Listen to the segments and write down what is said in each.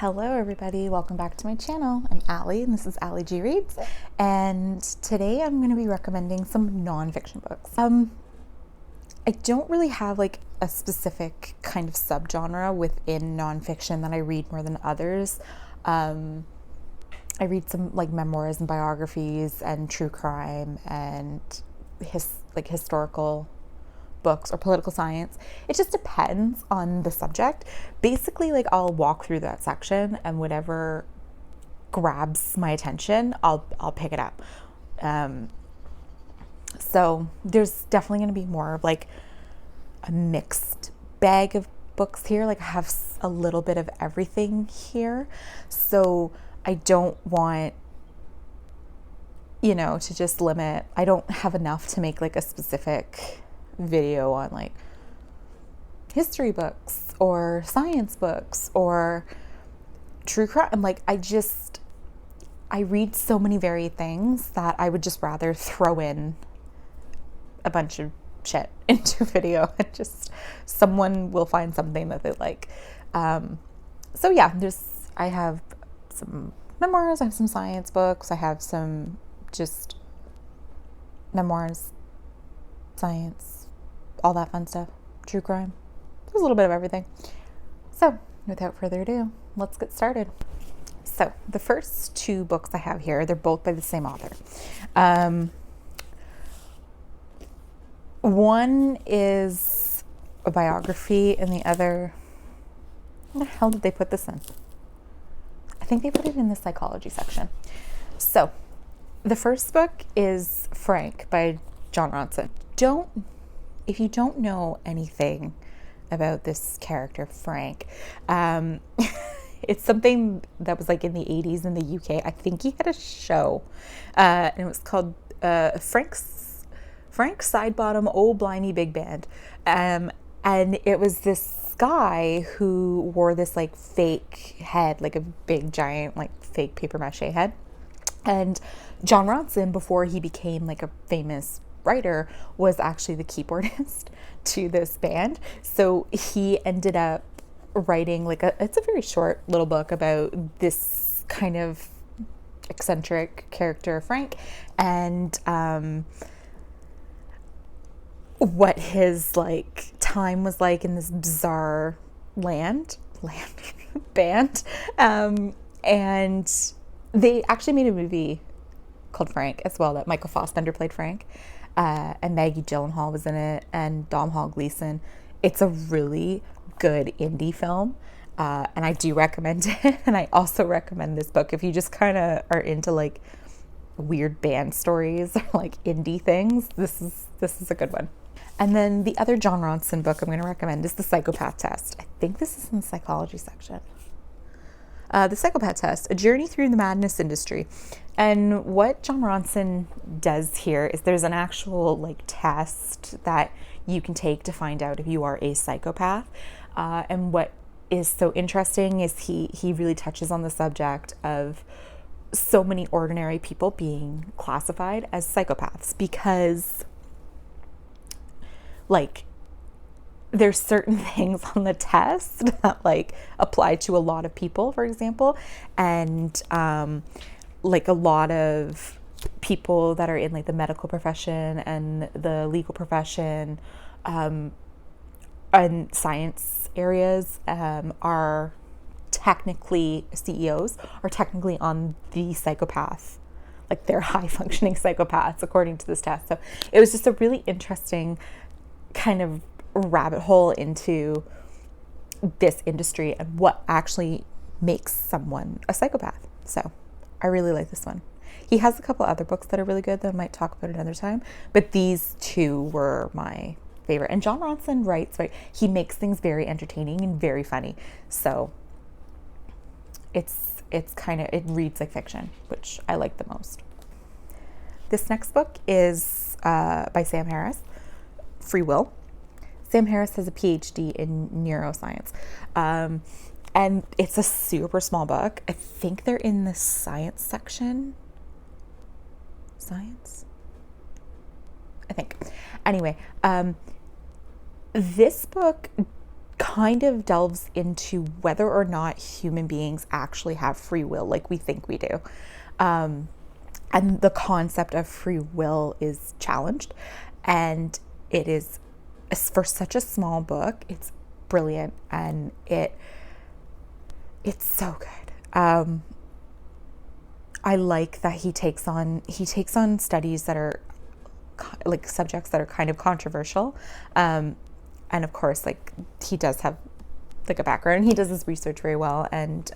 Hello everybody, welcome back to my channel. I'm Allie and this is Allie G Reads, and today I'm going to be recommending some nonfiction books. I don't really have like a specific kind of subgenre within nonfiction that I read more than others. I read some like memoirs and biographies and true crime and historical books or political science. It just depends on the subject. Basically, like I'll walk through that section and whatever grabs my attention, I'll pick it up. So there's definitely going to be more of like a mixed bag of books here. Like I have a little bit of everything here. So I don't want, to just limit. I don't have enough to make like a specific video on like history books or science books or true crime. Like I read so many varied things that I would just rather throw in a bunch of shit into a video and just someone will find something that they like. So yeah, I have some memoirs, I have some science books, I have some just memoirs, science, all that fun stuff, true crime. There's a little bit of everything. So without further ado, let's get started. So the first two books I have here, they're both by the same author. One is a biography and the other, where the hell did they put this in? I think they put it in the psychology section. So the first book is Frank by Jon Ronson. If you don't know anything about this character, Frank, it's something that was like in the 80s in the UK. I think he had a show, and it was called Frank's Sidebottom Old Blimey Big Band. And it was this guy who wore this like fake head, like a big giant like fake paper mache head. And Jon Ronson, before he became like a famous writer, was actually the keyboardist to this band. So he ended up writing it's a very short little book about this kind of eccentric character, Frank, and what his like time was like in this bizarre land band. And they actually made a movie called Frank as well that Michael Fassbender played Frank. And Maggie Gyllenhaal was in it, and Domhnall Gleeson. It's a really good indie film, and I do recommend it. And I also recommend this book if you just kind of are into like weird band stories or like indie things. This is a good one. And then the other Jon Ronson book I'm going to recommend is The Psychopath Test. I think this is in the psychology section. The Psychopath Test, A Journey Through the Madness Industry. And what Jon Ronson does here is there's an actual like test that you can take to find out if you are a psychopath. And what is so interesting is he really touches on the subject of so many ordinary people being classified as psychopaths because like there's certain things on the test that like apply to a lot of people, for example, and like a lot of people that are in like the medical profession and the legal profession and science areas are technically CEOs, are technically on the psychopath, like they're high functioning psychopaths according to this test. So it was just a really interesting kind of rabbit hole into this industry and what actually makes someone a psychopath. So I really like this one. He has a couple other books that are really good that I might talk about another time, but these two were my favorite. And Jon Ronson writes, right? He makes things very entertaining and very funny. So it reads like fiction, which I like the most. This next book is by Sam Harris, Free Will. Sam Harris has a PhD in neuroscience. And it's a super small book. I think they're in the science section. Science? I think. Anyway, this book kind of delves into whether or not human beings actually have free will like we think we do. And the concept of free will is challenged, and it is, for such a small book, it's brilliant, and it's so good. I like that he takes on studies that are like subjects that are kind of controversial, and of course, like, he does have like a background. He does his research very well, and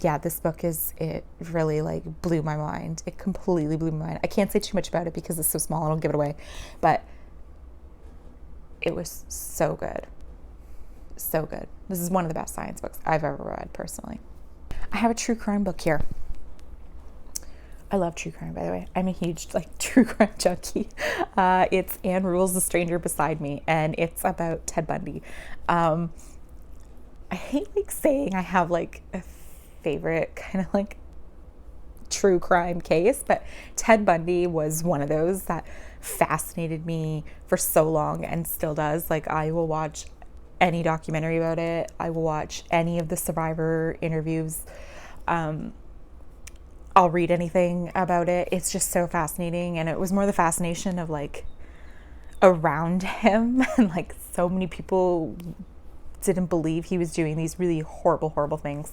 yeah, this book it really like blew my mind. It completely blew my mind. I can't say too much about it because it's so small. I don't give it away, but it was so good. So good. This is one of the best science books I've ever read, personally. I have a true crime book here. I love true crime, by the way. I'm a huge like true crime junkie. It's Anne Rule's The Stranger Beside Me, and it's about Ted Bundy. I hate like saying I have like a favorite kind of like true crime case, but Ted Bundy was one of those that fascinated me for so long and still does. Like, I will watch any documentary about it. I will watch any of the survivor interviews. I'll read anything about it. It's just so fascinating. And it was more the fascination of like around him, and like so many people didn't believe he was doing these really horrible things,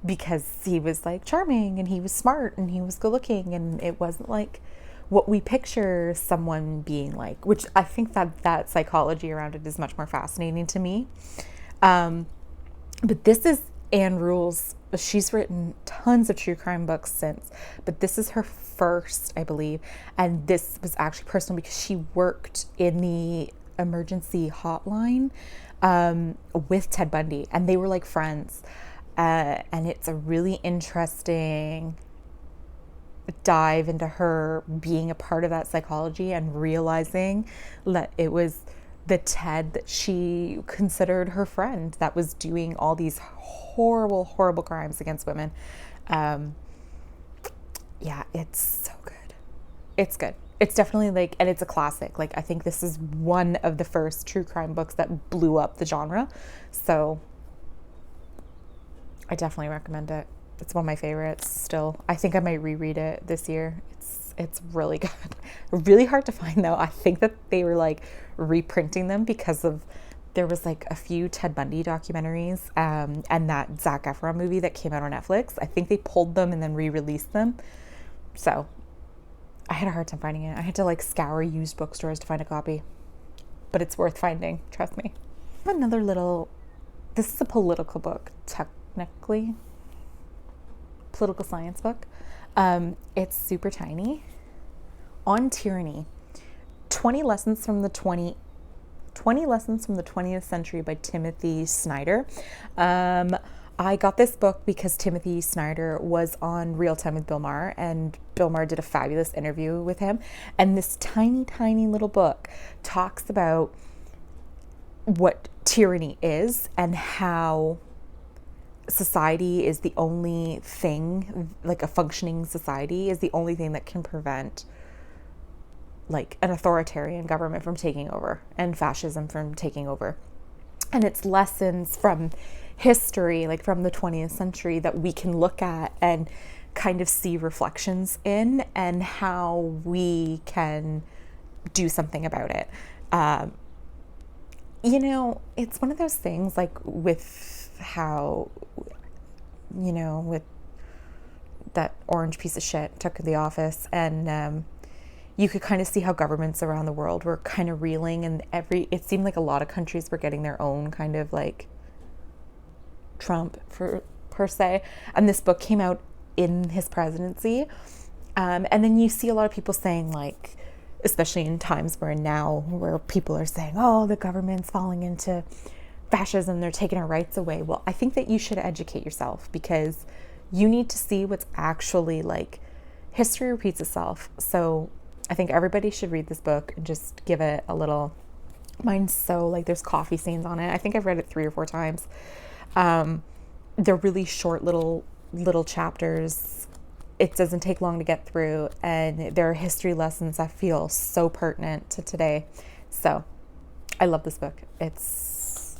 because he was like charming and he was smart and he was good looking, and it wasn't like what we picture someone being like, which I think that psychology around it is much more fascinating to me. But this is Anne Rule's, she's written tons of true crime books since, but this is her first, I believe. And this was actually personal because she worked in the emergency hotline with Ted Bundy, and they were like friends. And it's a really interesting dive into her being a part of that psychology and realizing that it was the Ted that she considered her friend that was doing all these horrible crimes against women. Yeah, it's so good. It's good. It's definitely like, and it's a classic. Like, I think this is one of the first true crime books that blew up the genre. So I definitely recommend it. It's one of my favorites still. I think I might reread it this year. It's really good. Really hard to find though. I think that they were like reprinting them because of, there was like a few Ted Bundy documentaries and that Zac Efron movie that came out on Netflix. I think they pulled them and then re-released them. So I had a hard time finding it. I had to like scour used bookstores to find a copy. But it's worth finding, trust me. I have another little, this is a political book, technically. Political science book. It's super tiny. On Tyranny. 20 lessons from the 20th century by Timothy Snyder. I got this book because Timothy Snyder was on Real Time with Bill Maher, and Bill Maher did a fabulous interview with him. And this tiny little book talks about what tyranny is and how society is the only thing, like a functioning society is the only thing that can prevent like an authoritarian government from taking over and fascism from taking over. And it's lessons from history, like from the 20th century, that we can look at and kind of see reflections in, and how we can do something about it. You know, it's one of those things like with how, you know, with that orange piece of shit took the office, and you could kind of see how governments around the world were kind of reeling, and it seemed like a lot of countries were getting their own kind of like Trump per se. And this book came out in his presidency. And then you see a lot of people saying, like, especially in times we're in now, where people are saying, oh, the government's falling into fascism, they're taking our rights away. Well, I think that you should educate yourself, because you need to see what's actually like, history repeats itself. So I think everybody should read this book and just give it a little, mine's so like, there's coffee stains on it. I think I've read it 3 or 4 times. They're really short little chapters. It doesn't take long to get through, and there are history lessons that feel so pertinent to today. So I love this book. It's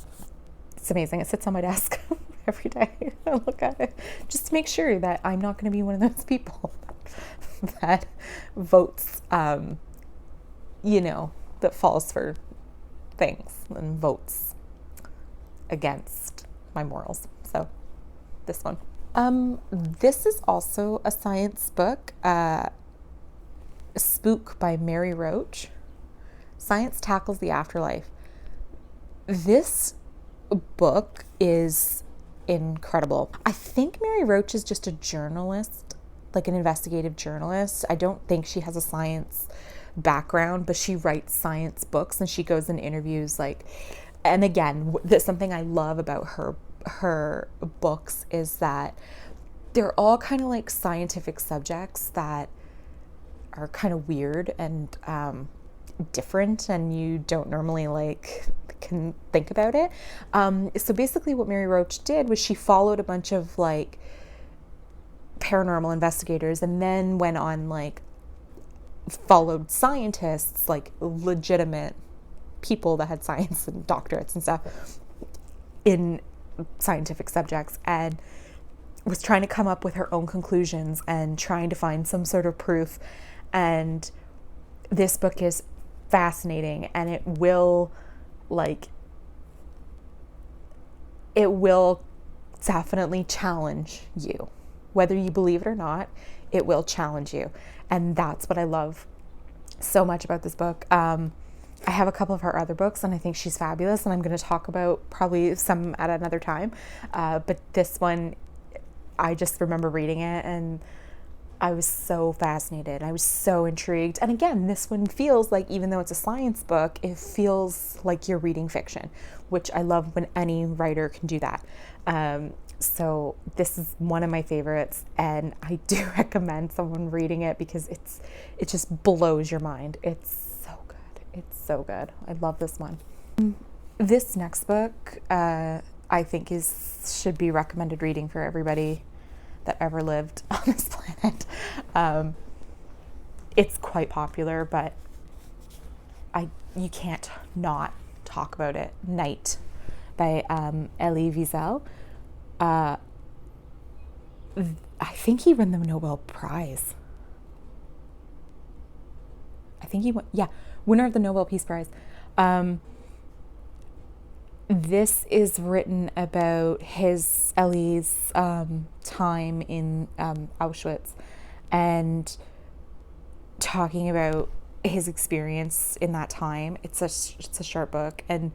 amazing. It sits on my desk every day. I look at it just to make sure that I'm not going to be one of those people that votes, that falls for things and votes against my morals. So this one. This is also a science book, SPOOK by Mary Roach. Science Tackles the Afterlife. This book is incredible. I think Mary Roach is just a journalist, like an investigative journalist. I don't think she has a science background, but she writes science books and she goes and interviews and again, that's something I love about her books is that they're all kind of like scientific subjects that are kind of weird and different, and you don't normally can think about it. So basically what Mary Roach did was she followed a bunch of paranormal investigators and then went on followed scientists, legitimate people that had science and doctorates and stuff in scientific subjects, and was trying to come up with her own conclusions and trying to find some sort of proof. And this book is fascinating, and it will definitely challenge you. Whether you believe it or not, it will challenge you. And that's what I love so much about this book. I have a couple of her other books, and I think she's fabulous, and I'm going to talk about probably some at another time. But this one, I just remember reading it, and I was so fascinated. I was so intrigued. And again, this one feels like, even though it's a science book, it feels like you're reading fiction, which I love when any writer can do that. So this is one of my favorites, and I do recommend someone reading it because it just blows your mind. It's so good. It's so good. I love this one. This next book, I think should be recommended reading for everybody that ever lived on this planet. It's quite popular, but you can't not talk about it. Night by Elie Wiesel. I think he won the Nobel Prize. I think he won, winner of the Nobel Peace Prize. This is written about Elie's time in Auschwitz, and talking about his experience in that time. It's a short book, and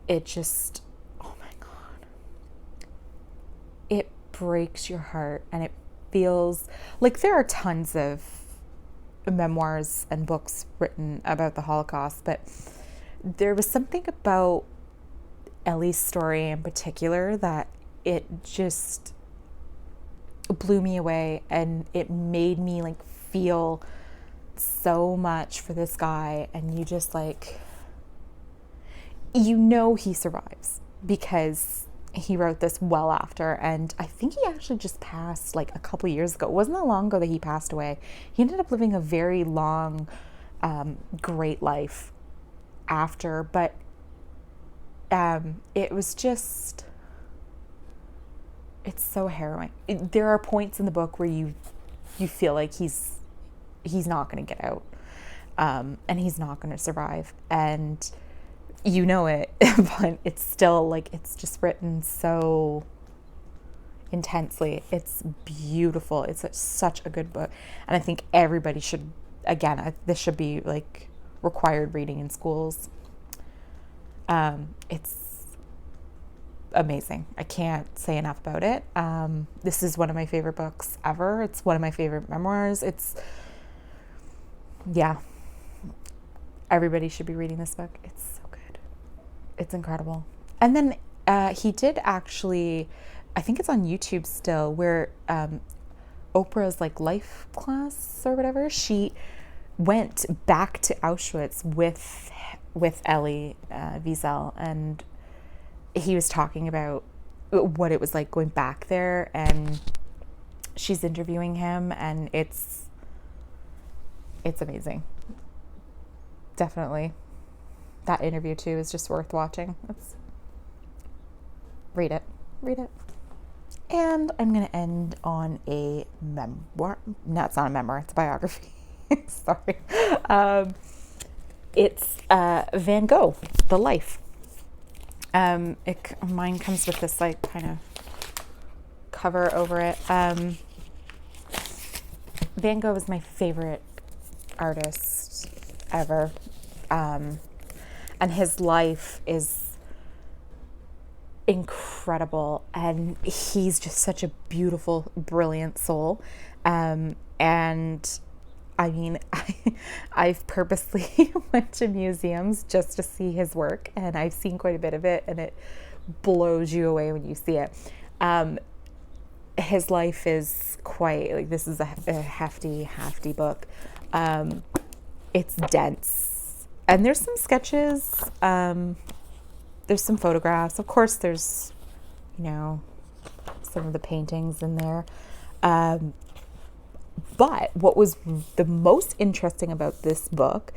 it just, oh my God, it breaks your heart, and it feels like there are tons of memoirs and books written about the Holocaust, but there was something about Ellie's story in particular that it just blew me away, and it made me feel so much for this guy. And you just he survives because he wrote this well after, and I think he actually just passed a couple years ago. It wasn't that long ago that he passed away. He ended up living a very long, great life after, but it was just, it's so harrowing. There are points in the book where you feel like he's not going to get out, and he's not going to survive, and it, but it's still it's just written so intensely. It's beautiful. It's such a good book, and I think everybody should, this should be required reading in schools. It's amazing. I can't say enough about it. This is one of my favorite books ever. It's one of my favorite memoirs. Everybody should be reading this book. It's so good. It's incredible. And then he did actually, I think it's on YouTube still, where Oprah's life class or whatever, she went back to Auschwitz with Elie Wiesel, and he was talking about what it was like going back there, and she's interviewing him, and it's amazing. Definitely that interview too is just worth watching. Read it. And I'm going to end on a memoir. No, it's not a memoir. It's a biography. Sorry. It's Van Gogh, The Life. Mine comes with this like kind of cover over it. Van Gogh is my favorite artist ever. And his life is incredible, and he's just such a beautiful, brilliant soul. And I mean, I've purposely went to museums just to see his work, and I've seen quite a bit of it, and it blows you away when you see it. His life is quite, like, this is a hefty book. It's dense, and there's some sketches, there's some photographs. Of course, there's, some of the paintings in there. But what was the most interesting about this book,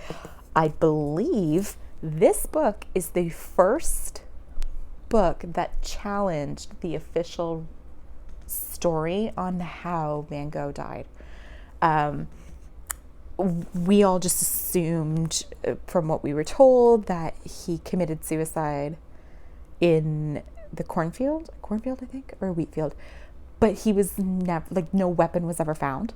I believe this book is the first book that challenged the official story on how Van Gogh died. We all just assumed from what we were told that he committed suicide in the cornfield, I think, or wheat field. But he was never, like, no weapon was ever found.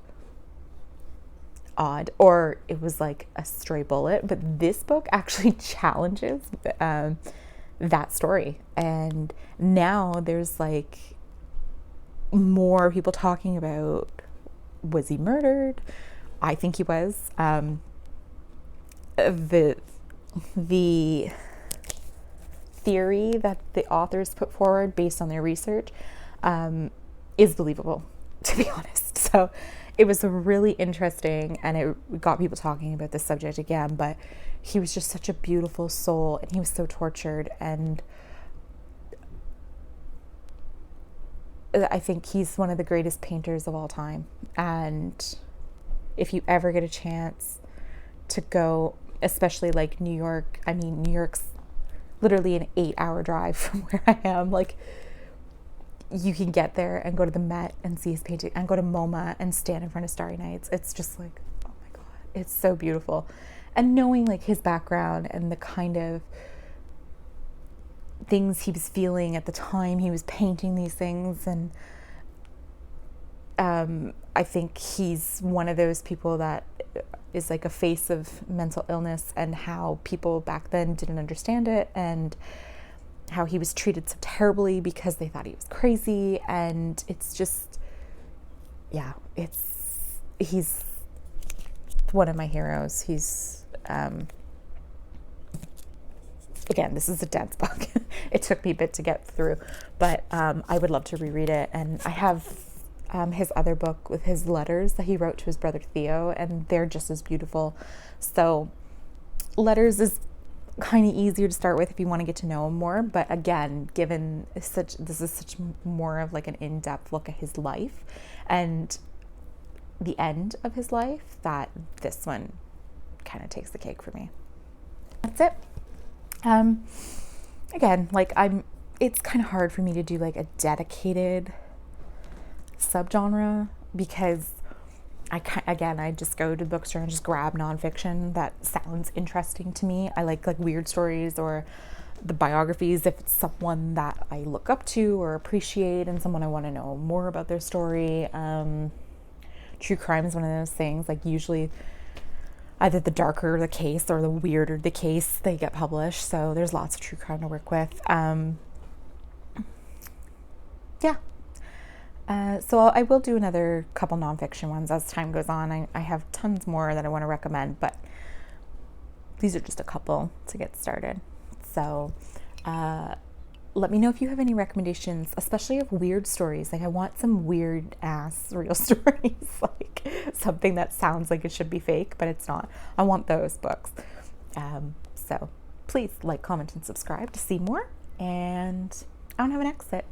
Odd. Or it was like a stray bullet. But this book actually challenges that story. And now there's like more people talking about, was he murdered? I think he was. The theory that the authors put forward based on their research is believable, to be honest. So it was really interesting, and it got people talking about this subject again. But he was just such a beautiful soul, and he was so tortured. And I think he's one of the greatest painters of all time. And if you ever get a chance to go, especially like New York, I mean, New York's literally an 8-hour drive from where I am. Like, you can get there and go to the Met and see his painting, and go to MoMA and stand in front of Starry Nights. It's just like, oh my God, it's so beautiful. And knowing like his background and the kind of things he was feeling at the time he was painting these things, and I think he's one of those people that is like a face of mental illness, and how people back then didn't understand it, and how he was treated so terribly because they thought he was crazy. And it's just, yeah, he's one of my heroes. He's, again, this is a dense book. It took me a bit to get through, but I would love to reread it. And I have his other book with his letters that he wrote to his brother Theo, and they're just as beautiful. So letters is kind of easier to start with if you want to get to know him more. But again, given this is such more of like an in-depth look at his life and the end of his life, that this one kind of takes the cake for me. That's it. Again, like it's kind of hard for me to do like a dedicated subgenre, because I just go to the bookstore and just grab nonfiction that sounds interesting to me. I like weird stories or the biographies if it's someone that I look up to or appreciate and someone I want to know more about their story. True crime is one of those things, like usually either the darker the case or the weirder the case, they get published. So there's lots of true crime to work with. Yeah. So I will do another couple nonfiction ones as time goes on. I have tons more that I want to recommend, but these are just a couple to get started. So let me know if you have any recommendations, especially of weird stories. Like, I want some weird ass real stories, like something that sounds like it should be fake, but it's not. I want those books. So please like, comment, and subscribe to see more. And I don't have an exit.